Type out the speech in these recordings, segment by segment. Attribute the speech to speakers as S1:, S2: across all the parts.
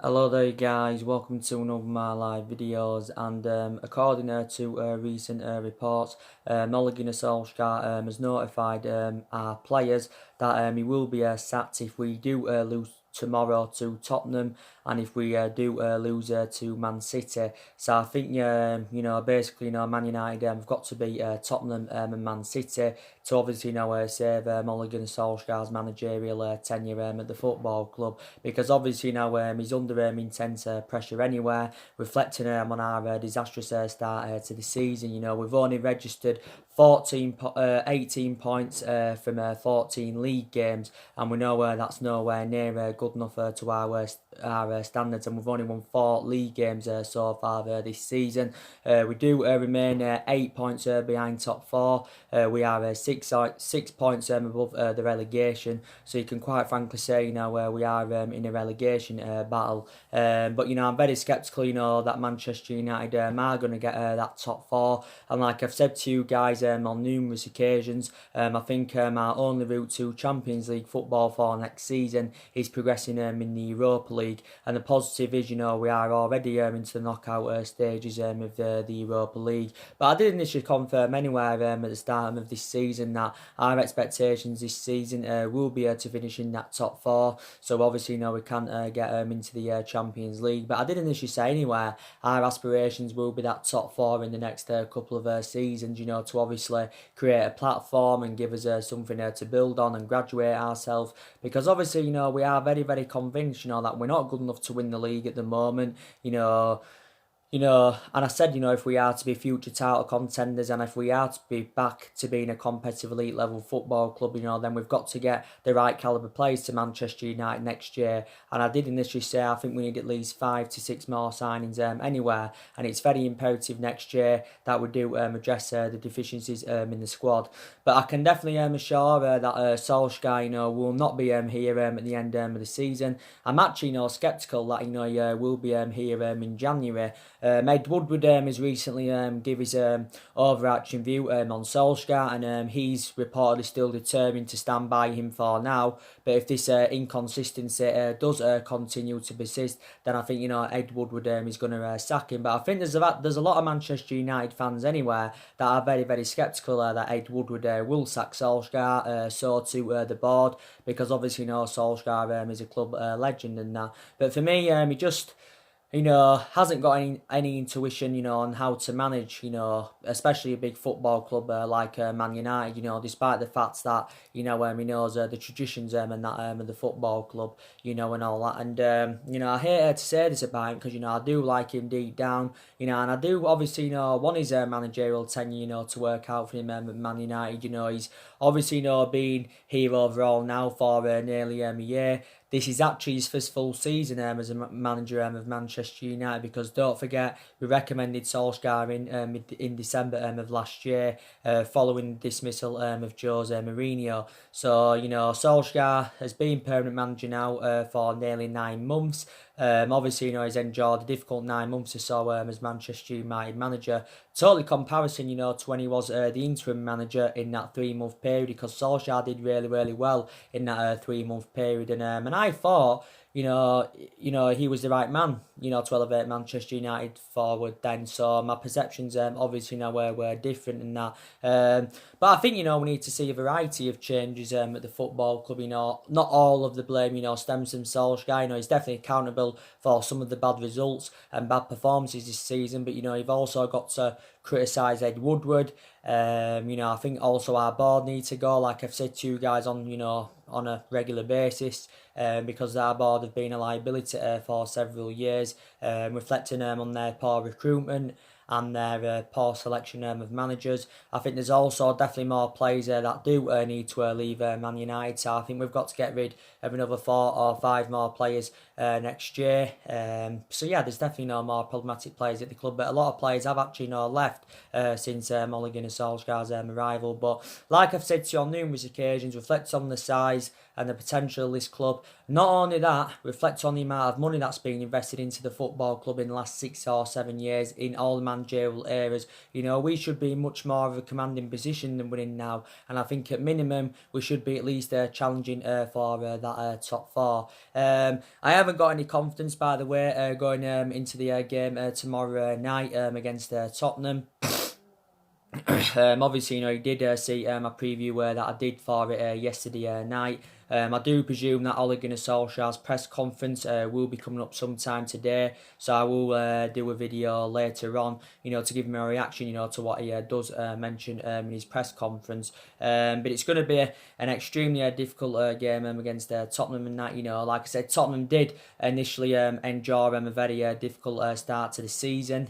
S1: Hello there guys, welcome to another of my live videos and according to recent reports, Ole Gunnar Solskjaer has notified our players that he will be sacked if we do lose tomorrow to Tottenham and if we do lose to Man City. So I think basically Man United have got to beat Tottenham and Man City to obviously save Ole Gunnar Solskjaer's managerial tenure at the football club, because obviously he's under intense pressure anywhere, reflecting on our disastrous start to the season. We've only registered 18 points from 14 league games, and we know that's nowhere near good enough to our standards, and we've only won 4 league games so far this season. We do remain 8 points behind top four. We are 6 points above the relegation, so you can quite frankly say we are in a relegation battle. But I'm very sceptical that Manchester United are going to get that top four, and like I've said to you guys on numerous occasions, I think our only route to Champions League football for next season is progressing in the Europa League, and the positive is we are already into the knockout stages of the Europa League. But I did initially confirm anywhere at the start of this season that our expectations this season will be to finish in that top four. So obviously we can't get into the Champions League, but I did initially say anywhere our aspirations will be that top four in the next couple of seasons, to obviously create a platform and give us something to build on and graduate ourselves, because obviously we are very very convinced that we're not good enough to win the league at the moment. And I said, if we are to be future title contenders and if we are to be back to being a competitive elite level football club, then we've got to get the right calibre players to Manchester United next year. And I did initially say I think we need at least 5 to 6 more signings anywhere. And it's very imperative next year that we do address the deficiencies in the squad. But I can definitely assure that Solskjaer, will not be here at the end of the season. I'm actually, sceptical that, he will be here in January. Ed Woodward has recently give his overarching view on Solskjaer, and he's reportedly still determined to stand by him for now. But if this inconsistency does continue to persist, then I think Ed Woodward is going to sack him. But I think there's a lot of Manchester United fans anywhere that are very very sceptical that Ed Woodward will sack Solskjaer. So to the board, because obviously Solskjaer is a club legend and that. But for me, he just hasn't got any intuition, on how to manage, especially a big football club like Man United, despite the fact that, he knows the traditions and that of the football club, and all that. And, I hate to say this about him because, I do like him deep down, and I do obviously, want his managerial tenure, to work out for him at Man United. He's obviously, been here overall now for nearly a year. This is actually his first full season as a manager of Manchester United, because don't forget we recommended Solskjaer in December of last year following the dismissal of Jose Mourinho. So Solskjaer has been permanent manager now for nearly 9 months. Obviously, he's endured a difficult 9 months or so as Manchester United manager. Totally comparison, to when he was the interim manager in that 3 month period, because Solskjaer did really, really well in that 3 month period, and I thought, he was the right man, to elevate Manchester United forward then. So my perceptions, obviously were different in that. But I think we need to see a variety of changes at the football club. Not all of the blame stems from Solskjaer. He's definitely accountable for some of the bad results and bad performances this season. But you've also got to criticise Ed Woodward. I think also our board needs to go, like I've said to you guys on a regular basis, because our board have been a liability for several years, reflecting on their poor recruitment and their poor selection of managers. I think there's also definitely more players that do need to leave Man United. So I think we've got to get rid of another 4 or 5 more players next year. So yeah, there's definitely no more problematic players at the club, but a lot of players have actually left since Ole Gunnar Solskjaer's arrival. But like I've said to you on numerous occasions, reflect on the size and the potential of this club. Not only that, reflect on the amount of money that's been invested into the football club in the last 6 or 7 years in all the managerial eras. We should be in much more of a commanding position than we're in now, and I think at minimum we should be at least challenging for that top four. I haven't got any confidence, by the way, going into the game tomorrow night against Tottenham. Obviously, you did see my preview that I did for it yesterday night. I do presume that Ole Gunnar Solskjaer's press conference will be coming up sometime today, so I will do a video later on, to give him a reaction, to what he does mention in his press conference. But it's going to be an extremely difficult game against Tottenham, and that, like I said, Tottenham did initially endure a very difficult start to the season,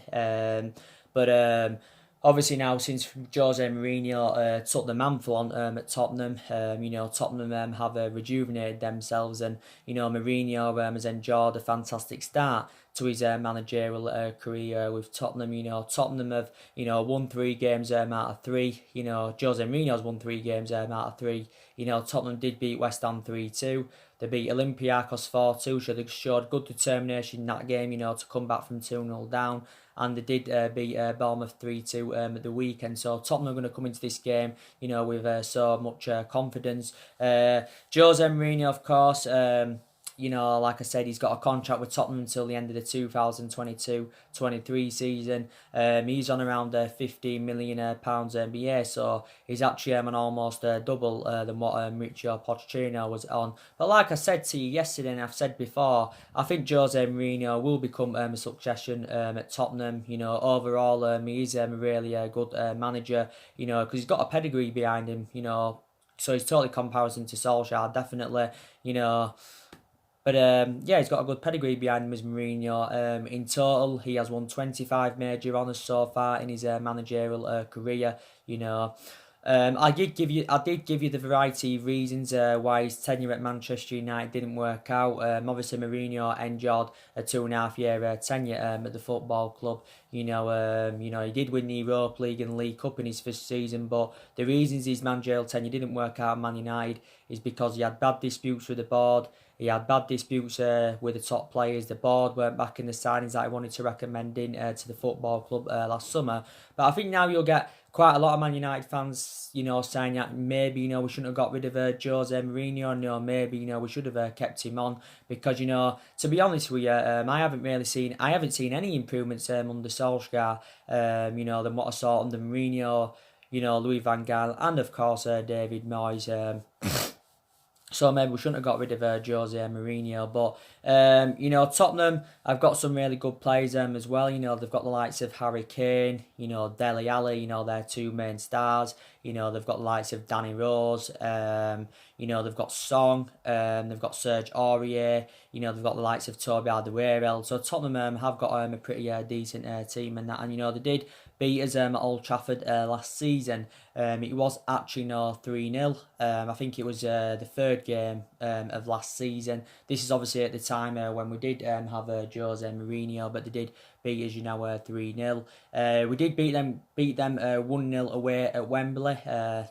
S1: but. Obviously now, since Jose Mourinho took the mantle on at Tottenham, Tottenham have rejuvenated themselves, and Mourinho has enjoyed a fantastic start to his managerial career with Tottenham. Tottenham have won 3 games out of 3. Jose Mourinho's won 3 games out of 3. Tottenham did beat West Ham 3-2. They beat Olympiacos 4-2, so they showed good determination in that game, to come back from 2-0 down. And they did beat Bournemouth 3-2 at the weekend. So Tottenham are going to come into this game, with so much confidence. Jose Mourinho, of course, like I said, he's got a contract with Tottenham until the end of the 2022-23 season. He's on around £15 million per year, so he's actually on almost double than what Mauricio Pochettino was on. But like I said to you yesterday, and I've said before, I think Jose Mourinho will become a succession at Tottenham. Overall, he's a really good manager, because he's got a pedigree behind him, so he's totally comparison to Solskjaer, definitely, But he's got a good pedigree behind him as Mourinho. In total, he has won 25 major honours so far in his managerial career. I did give you the variety of reasons why his tenure at Manchester United didn't work out. Obviously Mourinho enjoyed a 2.5-year tenure at the football club. He did win the Europa League and League Cup in his first season, but the reasons his managerial tenure didn't work out at Man United is because he had bad disputes with the board. He had bad disputes with the top players. The board weren't backing the signings that he wanted to recommend in to the football club last summer. But I think now you'll get quite a lot of Man United fans, saying that maybe, we shouldn't have got rid of Jose Mourinho. Maybe, we should have kept him on because, to be honest with you, I haven't seen any improvements under Solskjaer, than what I saw under Mourinho, Louis van Gaal, and of course David Moyes. So maybe we shouldn't have got rid of Jose Mourinho. But, Tottenham, I've got some really good players as well. They've got the likes of Harry Kane, Dele Alli, their 2 main stars. They've got the likes of Danny Rose. They've got Song. They've got Serge Aurier. They've got the likes of Toby Alderweireld. So Tottenham have got a pretty decent team and that. And, they did beat us at Old Trafford last season. It was actually 3-0. I think it was the 3rd game of last season. This is obviously at the time when we did have Jose Mourinho, but they did beat us, 3-0. We did beat them 1-0 away at Wembley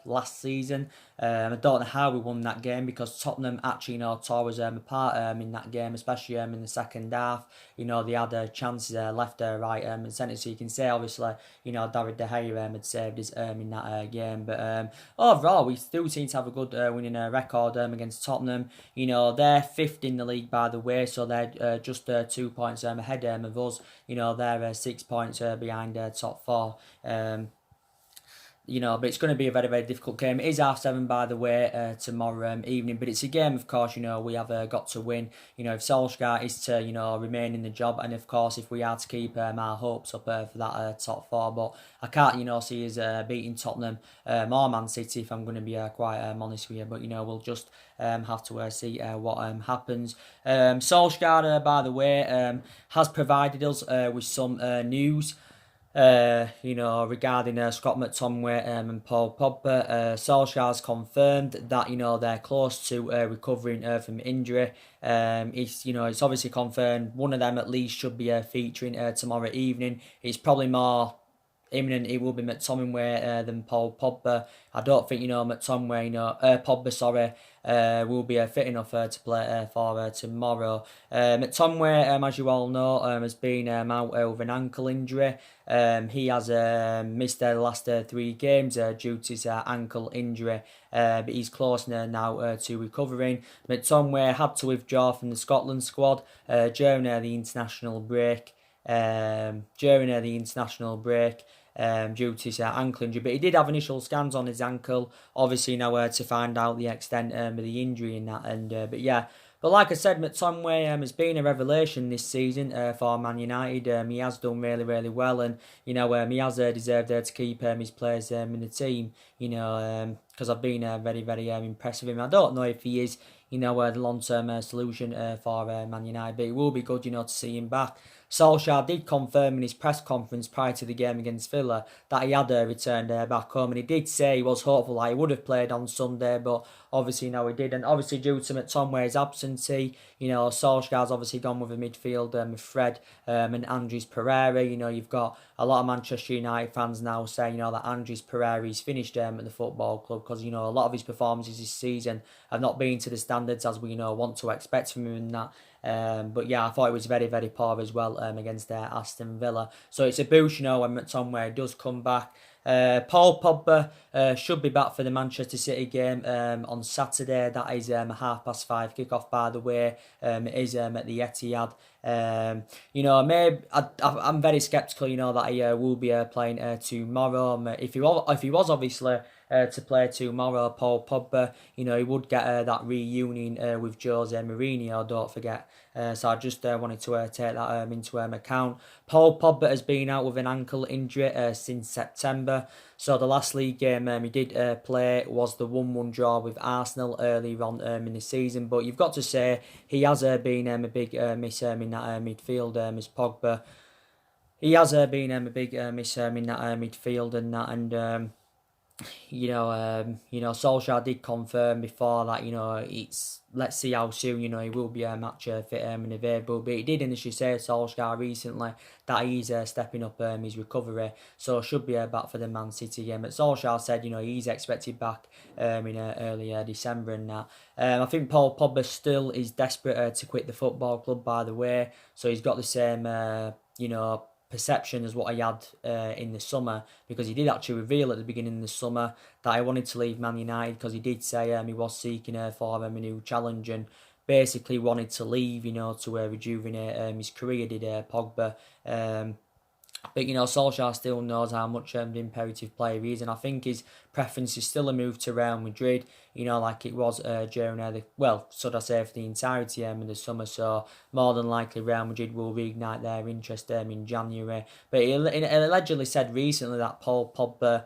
S1: last season. I don't know how we won that game because Tottenham actually, tore us apart in that game, especially in the second half. They had chances left, right, and centre. So you can say, obviously, David De Gea had saved us in that game. But overall, we still seem to have a good winning record against Tottenham. They're 5th in the league, by the way, so they're just 2 points ahead of us. They're 6 points behind top 4. But it's going to be a very, very difficult game. It is 7:30, by the way, tomorrow evening. But it's a game, of course, we have got to win. If Solskjaer is to, remain in the job. And, of course, if we are to keep our hopes up for that top 4. But I can't, see us beating Tottenham or Man City, if I'm going to be quite honest with you. But, we'll just have to see what happens. Solskjaer, by the way, has provided us with some news. Regarding Scott McTominay and Paul Pogba. Solskjaer's confirmed that, they're close to recovering from injury. It's obviously confirmed one of them at least should be featuring tomorrow evening. It's probably more imminent it will be McTominay than Paul Pogba. I don't think McTominay, Pogba, sorry, will be fit enough to play for tomorrow. McTominay, as you all know, has been out with an ankle injury. He has missed the last 3 games due to his ankle injury, but he's close now to recovering. McTominay had to withdraw from the Scotland squad during the international break. Due to his ankle injury, but he did have initial scans on his ankle. Obviously, now to find out the extent of the injury in that, but yeah. But like I said, McTominay has been a revelation this season for Man United. He has done really, really well, and he has deserved to keep his players in the team. Because I've been very, very impressed with him. I don't know if he is, the long-term solution for Man United, but it will be good, to see him back. Solsjaker did confirm in his press conference prior to the game against Villa that he had returned back home, and he did say he was hopeful that he would have played on Sunday, but obviously no, he didn't. Obviously, due to McTominay's absentee, Solskjaer's obviously gone with a midfield with Fred and Andres Pereira. You've got a lot of Manchester United fans now saying, that Andres Pereira's finished at the football club because, a lot of his performances this season have not been to the standards as we, want to expect from him and that. But yeah, I thought it was very, very poor as well against Aston Villa. So it's a boost, when McTominay does come back. Paul Pogba should be back for the Manchester City game on Saturday. That is a 5:30 kickoff, by the way. It is at the Etihad. Maybe I'm very sceptical, that he will be playing tomorrow. If he was obviously to play tomorrow, Paul Pogba, he would get that reunion with Jose Mourinho, don't forget. So I just wanted to take that into account. Paul Pogba has been out with an ankle injury since September. So the last league game he did play was the 1-1 draw with Arsenal earlier on in the season. But you've got to say he has been a big miss in that midfield, Miss Pogba. He has been a big miss in that midfield and that, and Solskjaer did confirm before that, it's, let's see how soon, he will be a match fit and available. But he did initially say, Solskjaer, recently, that he's stepping up his recovery, so should be back for the Man City game. But Solskjaer said, he's expected back in early December and that. I think Paul Pogba still is desperate to quit the football club, by the way, so he's got the same, perception as what he had in the summer, because he did actually reveal at the beginning of the summer that he wanted to leave Man United, because he did say he was seeking for a new challenge and basically wanted to leave, to rejuvenate his career, did Pogba. But, Solskjaer still knows how much the imperative player he is, and I think his preference is still a move to Real Madrid, like it was during should I say, for the entirety of the summer. So more than likely Real Madrid will reignite their interest in January. But he allegedly said recently that Paul Pogba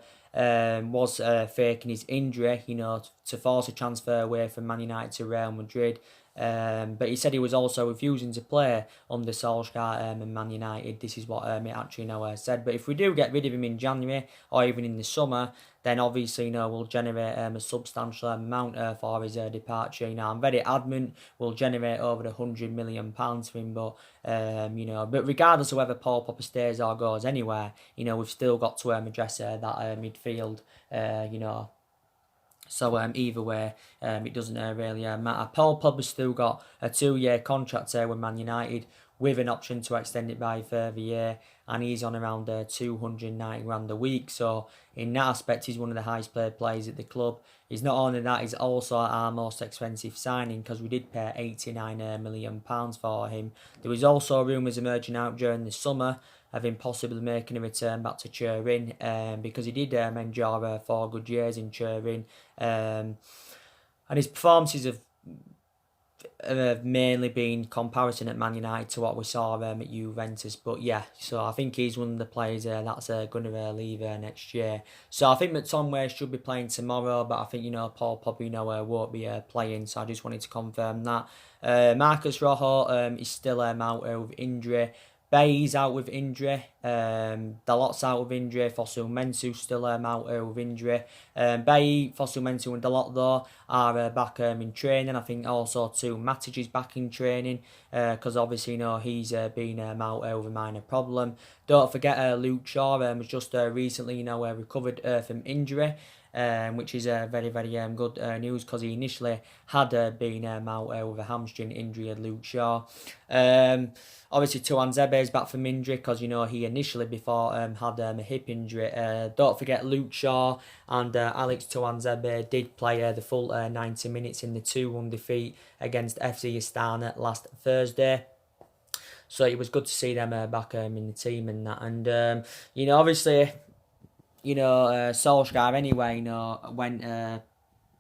S1: was faking his injury, to force a transfer away from Man United to Real Madrid. But he said he was also refusing to play under Solskjaer and Man United. This is what it actually now said. But if we do get rid of him in January or even in the summer, then obviously we'll generate a substantial amount for his departure. I'm very adamant we'll generate over £100 million for him. But but regardless of whether Paul Pogba stays or goes anywhere, we've still got to address that midfield. So either way, it doesn't really matter. Paul Pogba's still got a 2-year contract with Man United, with an option to extend it by a further year, and he's on around 290 grand a week. So in that aspect, he's one of the highest paid players at the club. He's not only that, he's also our most expensive signing, because we did pay £89 million for him. There was also rumours emerging out during the summer of him possibly making a return back to Turin, because he did endure 4 good years in Turin, and his performances have mainly been comparison at Man United to what we saw at Juventus. But yeah, so I think he's one of the players that's going to leave next year. So I think McTominay should be playing tomorrow, but I think Paul Pogba won't be playing. So I just wanted to confirm that. Marcus Rojo is still out with injury. Bay's out with injury. Dalot's out with injury. Fosu Mensu's still out with injury. Bay, Fosu Mensu and Dalot though are back in training. I think also too Matic is back in training because obviously he's been out with a minor problem. Don't forget Luke Shaw was just recently recovered from injury. Which is very, very good news because he initially had been out with a hamstring injury at Luke Shaw. Obviously, Tuan Zebe is back from injury because he initially before had a hip injury. Don't forget Luke Shaw and Alex Tuan Zebe did play the full 90 minutes in the 2-1 defeat against FC Astana last Thursday. So it was good to see them back in the team and that. And obviously, Solsjaker anyway, went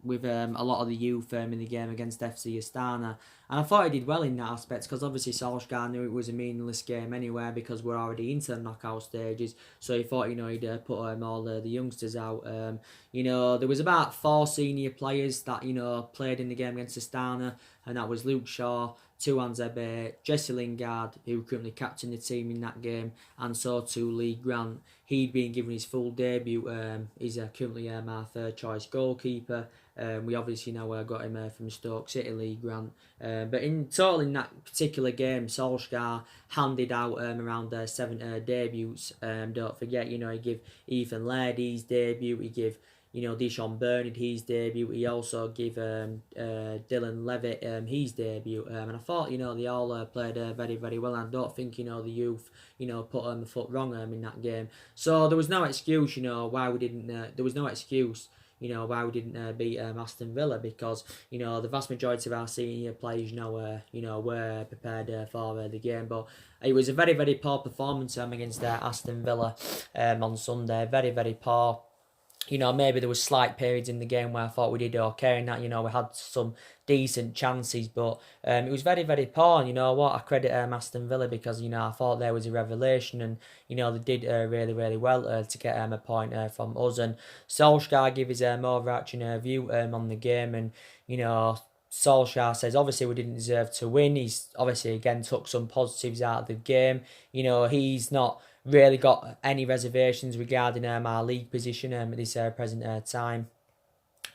S1: with a lot of the youth in the game against FC Astana. And I thought he did well in that aspect because obviously Solskjaer knew it was a meaningless game anyway because we're already into the knockout stages. So he thought, he'd put all the youngsters out. There was about 4 senior players that, played in the game against Astana, and that was Luke Shaw, Tuan Zebe, Jesse Lingard, who currently captained the team in that game, and so too Lee Grant. He'd been given his full debut. He's currently our third choice goalkeeper. We obviously got him from Stoke City, Lee Grant. But in total in that particular game, Solskjaer handed out around 7 debuts. Don't forget, he gave Ethan Laird his debut. He gave Dishon Bernard his debut. He also gave Dylan Levitt his debut. And I thought, they all played very, very well. And I don't think, the youth, put the foot wrong in that game. So there was no excuse, why we didn't. There was no excuse. Why we didn't beat Aston Villa because, the vast majority of our senior players, were prepared for the game. But it was a very, very poor performance against Aston Villa on Sunday. Very, very poor. Maybe there was slight periods in the game where I thought we did okay and that, we had some decent chances, but it was very, very poor. And you know what? I credit Aston Villa because, I thought there was a revelation and, they did really, really well to get a point from us. And Solskjaer gave his overarching view on the game and, Solskjaer says obviously we didn't deserve to win. He's obviously again took some positives out of the game. He's not really got any reservations regarding our league position at this present time.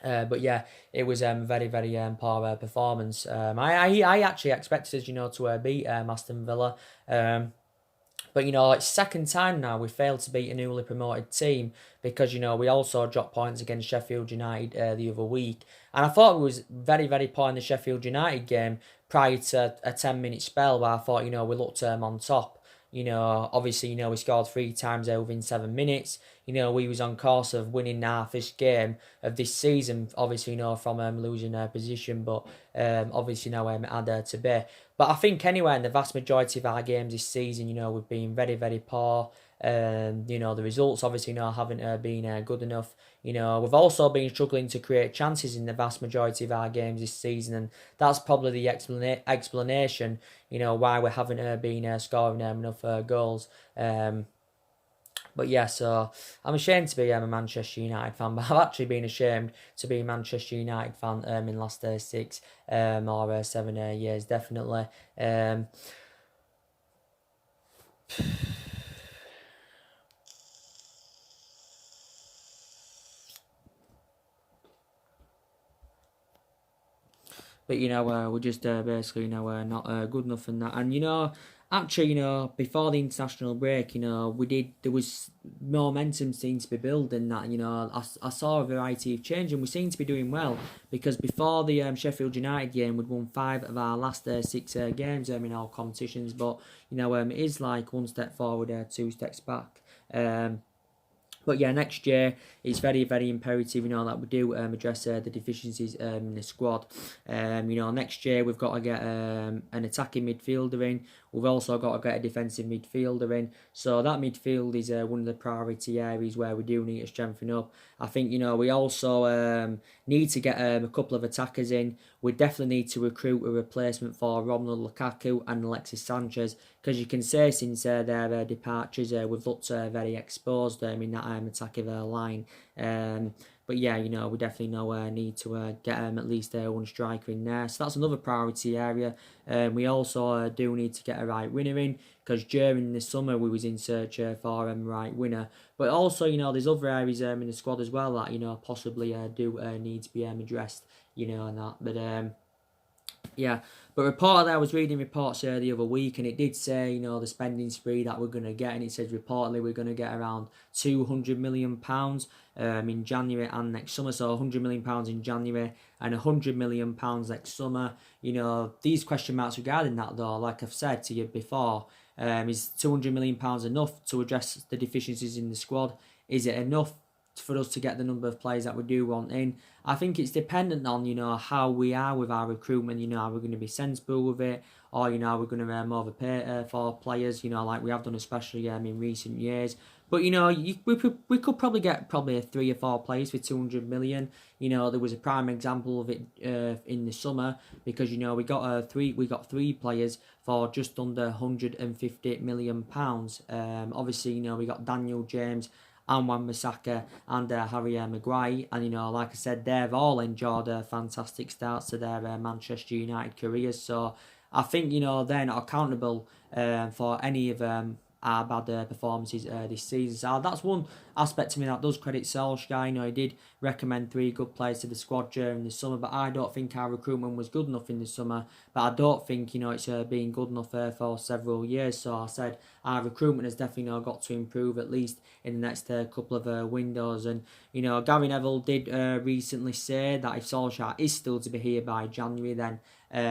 S1: But yeah, it was very, very poor performance. I actually expected us, to beat Aston Villa. But it's second time now we failed to beat a newly promoted team because we also dropped points against Sheffield United the other week, and I thought it was very, very poor in the Sheffield United game prior to a 10-minute spell where I thought we looked on top. Obviously, we scored 3 times within 7 minutes. We was on course of winning our first game of this season. Obviously, from losing our position, but obviously now had to be. But I think anyway, in the vast majority of our games this season, we've been very, very poor. The results obviously haven't been good enough. We've also been struggling to create chances in the vast majority of our games this season, and that's probably the explanation. Why we haven't been scoring enough goals. But yeah, so I'm ashamed to be a Manchester United fan, but I've actually been ashamed to be a Manchester United fan in the last 6 or 7 years, definitely. But we're just basically not good enough in that. And actually before the international break, there was momentum seemed to be building. That I saw a variety of change, and we seem to be doing well because before the Sheffield United game, we'd won 5 of our last 6 games in all competitions. But it is like 1 step forward, 2 steps back. But yeah, next year it's very, very imperative, that we do address the deficiencies in the squad. Next year we've got to get an attacking midfielder in. We've also got to get a defensive midfielder in. So that midfield is one of the priority areas where we do need to strengthen up. I think, we also need to get a couple of attackers in. We definitely need to recruit a replacement for Romelu Lukaku and Alexis Sanchez, because you can say since their departures, we've looked very exposed in that attacking line. But yeah, we definitely need to get at least one striker in there. So that's another priority area. We also do need to get a right winner in, because during the summer we was in search for a right winner. But also, there's other areas in the squad as well that possibly do need to be addressed. And that. But yeah, but reportedly, I was reading reports the other week, and it did say, the spending spree that we're going to get, and it says reportedly we're going to get around £200 million in January and next summer, so £100 million in January and £100 million next summer. These question marks regarding that, though, like I've said to you before, is £200 million enough to address the deficiencies in the squad? Is it enough for us to get the number of players that we do want in? I think it's dependent on, how we are with our recruitment, are we going to be sensible with it, or, are we going to overpay for players, like we have done, especially in recent years. But, we could probably get a 3 or 4 players for 200 million. There was a prime example of it in the summer, because, we got 3 players for just under £150 million. Obviously, we got Daniel James and Wan-Bissaka and Harry Maguire, and like I said, they've all enjoyed fantastic starts to their Manchester United careers. So I think they're not accountable for any of our bad performances this season. So that's one aspect to me that does credit Solsjaker. He did recommend 3 good players to the squad during the summer, but I don't think our recruitment was good enough in the summer. But I don't think it's been good enough for several years. So I said our recruitment has definitely got to improve, at least in the next couple of windows. And Gary Neville did recently say that if Solskjaer is still to be here by January, then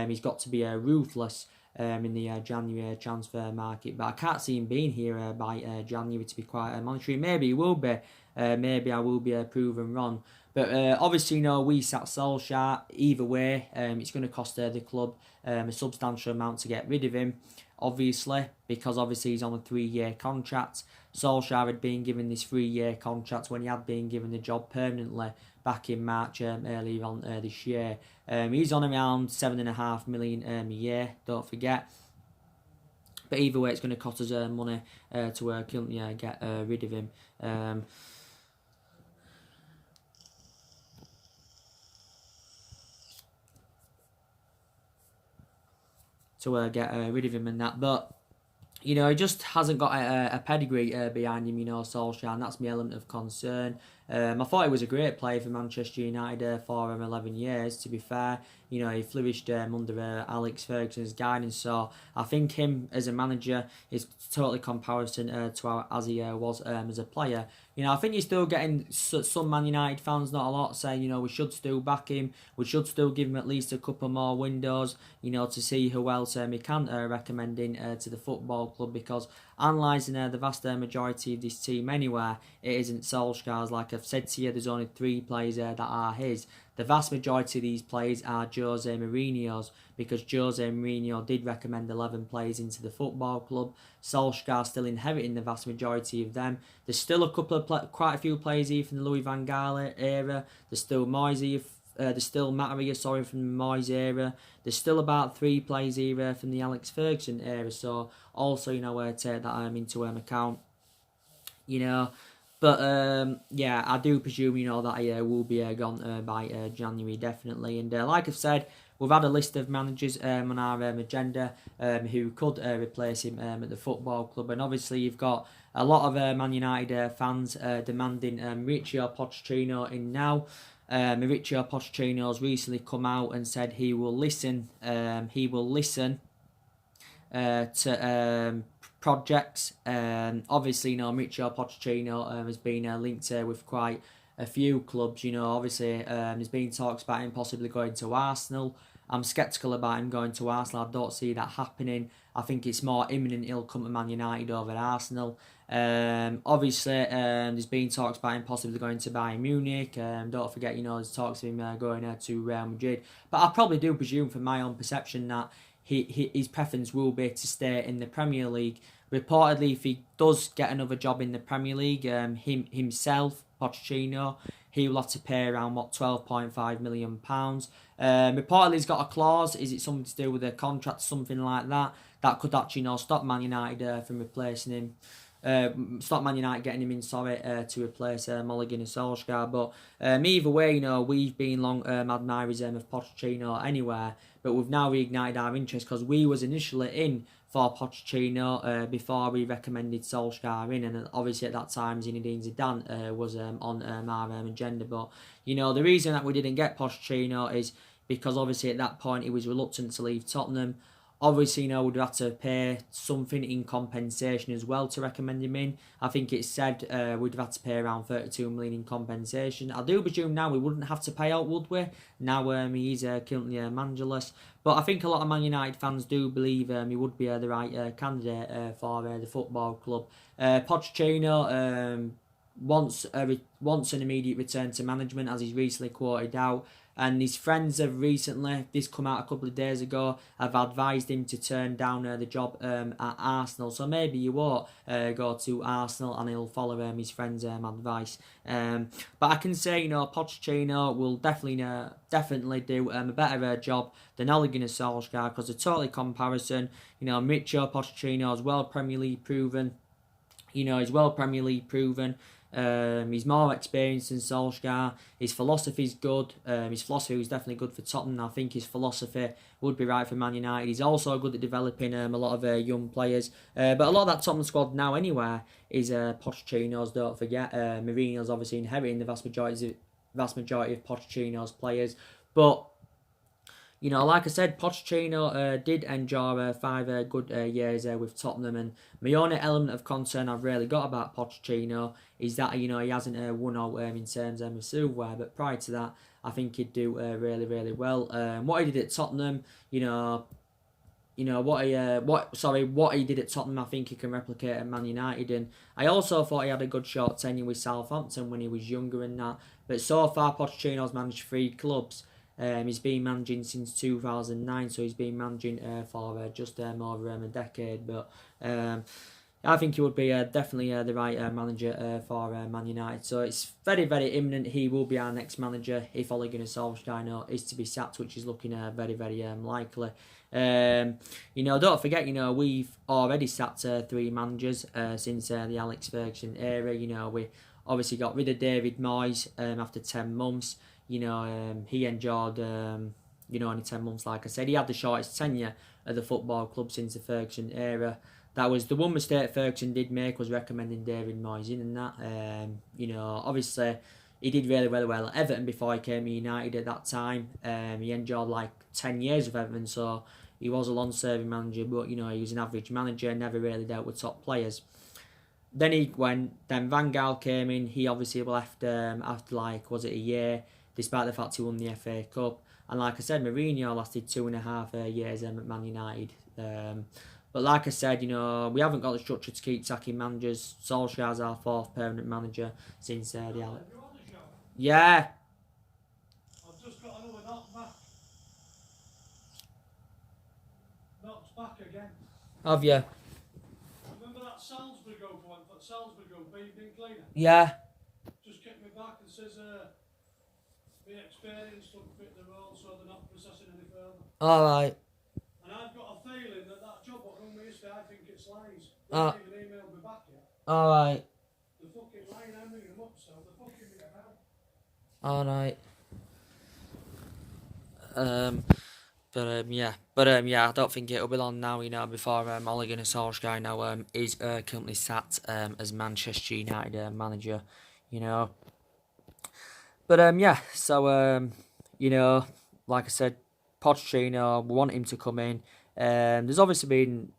S1: he's got to be ruthless in the January transfer market. But I can't see him being here by January, to be quite monetary. Maybe he will be. Maybe I will be proven wrong. But obviously, we sat Solskjaer. Either way, it's going to cost the club a substantial amount to get rid of him, obviously, because obviously he's on a 3-year contract. Solskjaer had been given this 3-year contract when he had been given the job permanently back in March earlier on this year. He's on around £7.5 million a year, don't forget. But either way, it's going to cost us money to get rid of him. To get rid of him and that. But he just hasn't got a pedigree behind him, Solskjaer, and that's my element of concern. I thought he was a great player for Manchester United for 11 years, to be fair. He flourished under Alex Ferguson's guidance, so I think him as a manager is totally comparison to as he was as a player. I think you're still getting some Man United fans, not a lot, saying, we should still back him, we should still give him at least a couple more windows, to see who else he can recommend in to the football club, because analysing the vast majority of this team anywhere, it isn't Solskjaer's. Like I've said to you, there's only 3 players that are his. The vast majority of these players are Jose Mourinho's, because Jose Mourinho did recommend 11 players into the football club. Solskjaer still inheriting the vast majority of them. There's still quite a few players here from the Louis van Gaal era. There's still there's still Matteria, from the Moyes era. There's still about 3 players here from the Alex Ferguson era. So also, take that into account. But yeah, I do presume that he will be gone by January, definitely. And like I've said, we've had a list of managers on our agenda who could replace him at the football club. And obviously you've got a lot of Man United fans demanding Mauricio Pochettino in now. Mauricio Pochettino's recently come out and said he will listen. To projects. Obviously, Mauricio Pochettino has been linked with quite a few clubs. Obviously, there's been talks about him possibly going to Arsenal. I'm sceptical about him going to Arsenal. I don't see that happening. I think it's more imminent he'll come to Man United over Arsenal. Obviously, there's been talks about him possibly going to Bayern Munich. Don't forget, there's talks of him going to Real Madrid. But I probably do presume, from my own perception, that his preference will be to stay in the Premier League. Reportedly, if he does get another job in the Premier League, himself, Pochettino, he will have to pay around £12.5 million. Reportedly, he's got a clause. Is it something to do with a contract, something like that? That could actually stop Man United from replacing him. stop Man United getting him in, to replace Mulligan and Solskjaer. But either way, we've been long admirers of Pochettino anywhere, but we've now reignited our interest because we was initially in for Pochettino before we recommended Solskjaer in, and obviously at that time Zinedine Zidane was on our agenda. But the reason that we didn't get Pochettino is because obviously at that point he was reluctant to leave Tottenham. Obviously, we'd have to pay something in compensation as well to recommend him in. I think it said we'd have to pay around 32 million in compensation. I do presume now we wouldn't have to pay out, would we? Now he's currently managerless. But I think a lot of Man United fans do believe he would be the right candidate for the football club. Pochettino wants an immediate return to management, as he's recently quoted out. And his friends have recently, this come out a couple of days ago, have advised him to turn down the job at Arsenal. So maybe he won't go to Arsenal and he'll follow his friend's advice. But I can say, Pochettino will definitely do a better job than Ole Gunnar Solskjaer, because they're totally comparison. Micho Pochettino is well Premier League proven. He's well Premier League proven. He's more experienced than Solskjaer. His philosophy's good. His philosophy was definitely good for Tottenham. I think his philosophy would be right for Man United. He's also good at developing a lot of young players. But a lot of that Tottenham squad now anyway is Pochettino's, don't forget. Mourinho's obviously inheriting the vast majority of Pochettino's players. But like I said, Pochettino did enjoy 5 good years with Tottenham, and my only element of concern I've really got about Pochettino is that he hasn't won out in terms of silverware, but prior to that, I think he'd do really, really well. What he did at Tottenham, what he did at Tottenham, I think he can replicate at Man United. And I also thought he had a good short tenure with Southampton when he was younger and that. But so far, Pochettino's managed 3 clubs. He's been managing since 2009, so he's been managing for just over a decade. But I think he would be definitely the right manager for Man United. So it's very, very imminent he will be our next manager if Ole Gunnar Solskjaer is to be sacked, which is looking very, very likely. Don't forget, we've already sacked 3 managers since the Alex Ferguson era. We obviously got rid of David Moyes after 10 months. He enjoyed, only 10 months, like I said. He had the shortest tenure of the football club since the Ferguson era. That was the one mistake Ferguson did make, was recommending David Moyes in and that. Obviously, he did really, really well at Everton before he came to United at that time. He enjoyed like 10 years with Everton, so he was a long-serving manager, but, he was an average manager, never really dealt with top players. Then he went, then Van Gaal came in. He obviously left after a year, despite the fact he won the FA Cup. And like I said, Mourinho lasted 2.5 years at Man United. But like I said, we haven't got the structure to keep sacking managers. Solskjaer's our 4th permanent manager since the Alex. Yeah.
S2: I've just got another knockback. Knocked back again.
S1: Have you?
S2: Remember that Salzburg being cleaner?
S1: Yeah.
S2: Just kicked me back and says the experience don't fit the role, so they're not processing any further.
S1: Alright.
S2: And I've got a feeling that job what rung me yesterday, I think it's lies. They haven't even emailed me back yet.
S1: Alright.
S2: They're fucking lying, I'm ringing them up, so they're fucking me about.
S1: Alright. I don't think it'll be long now, before Ole Gunnar Solskjaer is currently sat as Manchester United manager, But like I said, Pochettino, we want him to come in. There's obviously been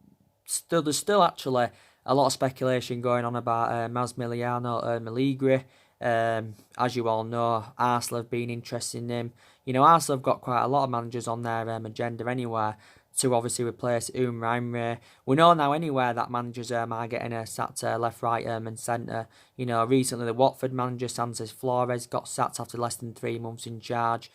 S1: there's still actually a lot of speculation going on about Massimiliano Allegri. As you all know, Arsenal have been interested in him. Arsenal have got quite a lot of managers on their agenda anyway to obviously replace Emery. We know now anywhere that managers are getting sacked left, right and centre. Recently the Watford manager, Sanchez Flores, got sacked after less than 3 months in charge.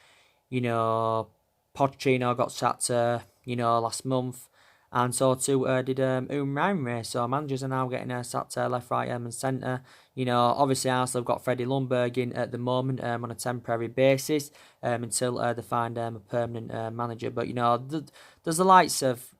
S1: Pochettino got sacked, last month. And so too did Emery. So managers are now getting sacked left, right and centre. Obviously Arsenal have got Freddie Ljungberg in at the moment on a temporary basis until they find a permanent manager. But, there's the likes of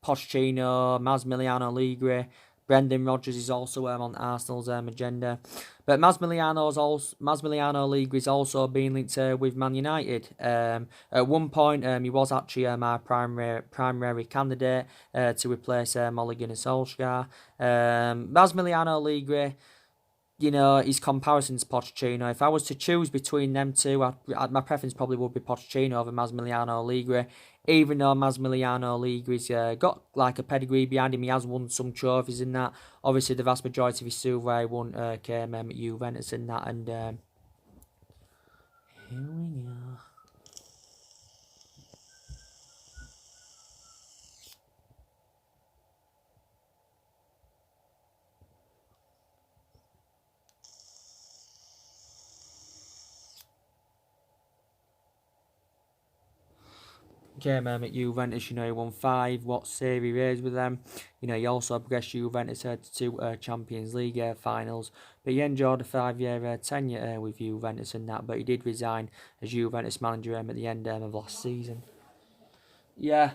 S1: Pochettino, Massimiliano Allegri, Brendan Rodgers is also on Arsenal's agenda. But Massimiliano Allegri is also being linked with Man United. At one point, he was actually our primary candidate to replace Ole Gunnar Solskjaer. Massimiliano Allegri, his comparison to Pochettino. If I was to choose between them two, my preference probably would be Pochettino over Massimiliano Allegri. Even though Massimiliano Allegri's got like a pedigree behind him, he has won some trophies in that. Obviously, the vast majority of his silver he won came at Juventus and that. And here we go. Came at Juventus, he won 5 what Serie A's with them. He also progressed Juventus to 2 Champions League finals. But he enjoyed a 5-year tenure with Juventus and that. But he did resign as Juventus manager at the end of last season. Yeah.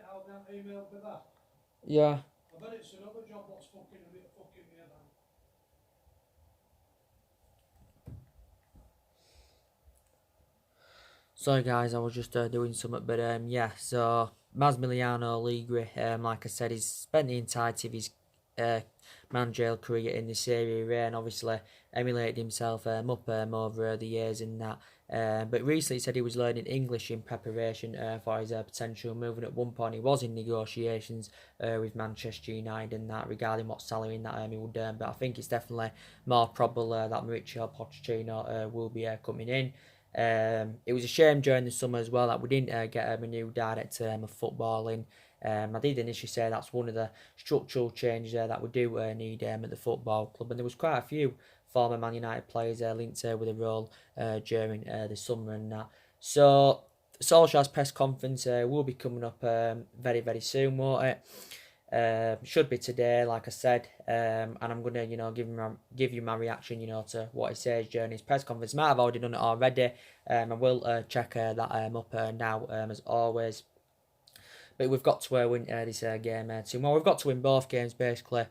S2: How that emailed me back.
S1: Yeah.
S2: I bet it's another job that's fucking me about.
S1: Sorry guys, I was just doing something, but yeah, so Massimiliano Allegri, like I said, he's spent the entirety of his managerial career in the Serie A and obviously emulated himself up over the years in that. But recently he said he was learning English in preparation for his potential move, and at one point he was in negotiations with Manchester United and that regarding what salary in that he would earn. But I think it's definitely more probable that Mauricio Pochettino will be coming in. It was a shame during the summer as well that we didn't get a new director of footballing. I did initially say that's one of the structural changes that we do need at the football club, and there was quite a few former Man United players linked with a role during the summer and that. So Solskjaer's press conference will be coming up very, very soon, won't it? Should be today, like I said, and I'm gonna, give you my reaction, to what he says during his press conference. Might have already done it already. I will check that up now, as always. But we've got to win this game tomorrow. We've got to win both games basically.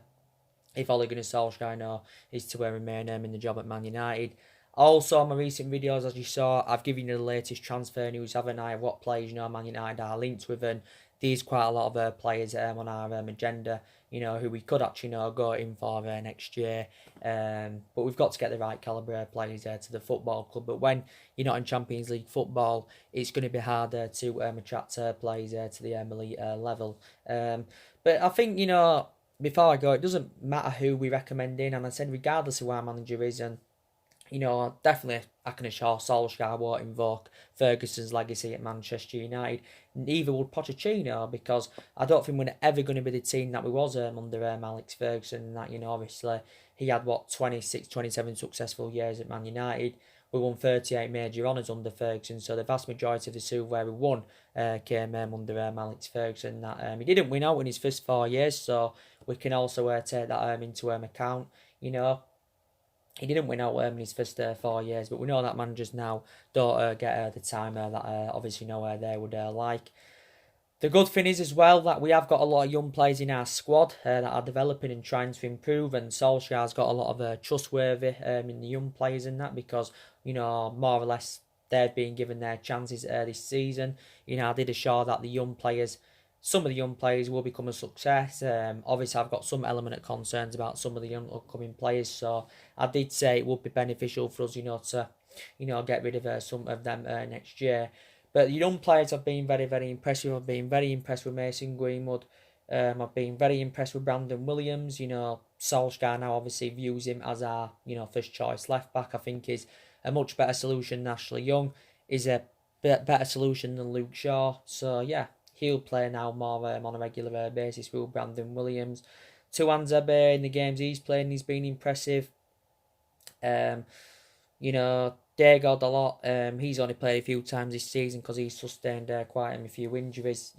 S1: If Ole Gunnar Solskjaer is to remain in the job at Man United. Also, on my recent videos, as you saw, I've given you the latest transfer news, haven't I? What players Man United are linked with, and there's quite a lot of players on our agenda, who we could actually go in for next year. But we've got to get the right calibre players to the football club. But when you're not in Champions League football, it's going to be harder to attract players to the elite level. But I think, before I go, it doesn't matter who we recommend in, and I said regardless of who our manager is, and definitely I can assure Solskjaer won't invoke Ferguson's legacy at Manchester United. Neither would Pochettino, because I don't think we're ever going to be the team that we was under Alex Ferguson. That obviously he had 26, 27 successful years at Man United. We won 38 major honours under Ferguson, so the vast majority of the silver we won came under Alex Ferguson. That he didn't win out in his first 4 years, so we can also take that into account. He didn't win out in his first 4 years, but we know that managers now don't get the time that obviously they would like. The good thing is as well that we have got a lot of young players in our squad that are developing and trying to improve, and Solskjaer's got a lot of trustworthy in the young players in that, because more or less they've been given their chances this season. I did assure that the young players some of the young players will become a success. Obviously, I've got some element of concerns about some of the young upcoming players, so I did say it would be beneficial for us, to, get rid of some of them next year. But the young players have been very, very impressive. I've been very impressed with Mason Greenwood. I've been very impressed with Brandon Williams. Solskjaer now obviously views him as our, first choice left back. I think is a much better solution than Ashley Young. Is a better solution than Luke Shaw. So yeah, he'll play now more on a regular basis with Brandon Williams. Tuanzebe in the games he's playing, he's been impressive. Dagod a lot. He's only played a few times this season because he's sustained quite a few injuries.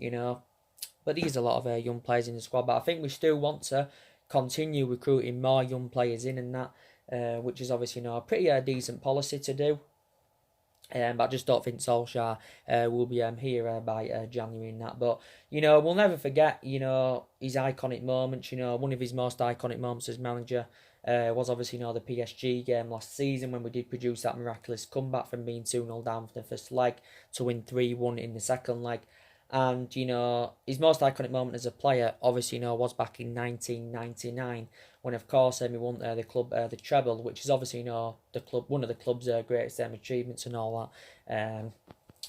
S1: But there's a lot of young players in the squad. But I think we still want to continue recruiting more young players in, and that, which is obviously a pretty decent policy to do. But I just don't think Solskjaer will be here by January and that. But, we'll never forget, his iconic moments. One of his most iconic moments as manager was obviously, the PSG game last season when we did produce that miraculous comeback from being 2-0 down for the first leg to win 3-1 in the second leg. And, his most iconic moment as a player, obviously, was back in 1999 when, of course, he won the club the treble, which is obviously, the club, one of the club's greatest achievements and all that.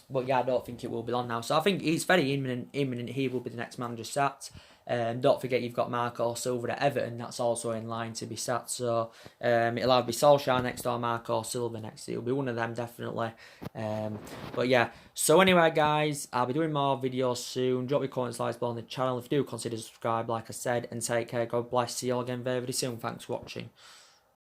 S1: But yeah, I don't think it will be long now. So I think he's very imminent. He will be the next manager sacked. Don't forget you've got Marco Silva at Everton. That's also in line to be sacked. So it'll either be Solskjaer next or Marco Silva next. It'll be one of them definitely. But yeah. So anyway, guys, I'll be doing more videos soon. Drop your comments, likes below on the channel. If you do, consider subscribe, like I said, and take care. God bless. See you all again very, very soon. Thanks for watching.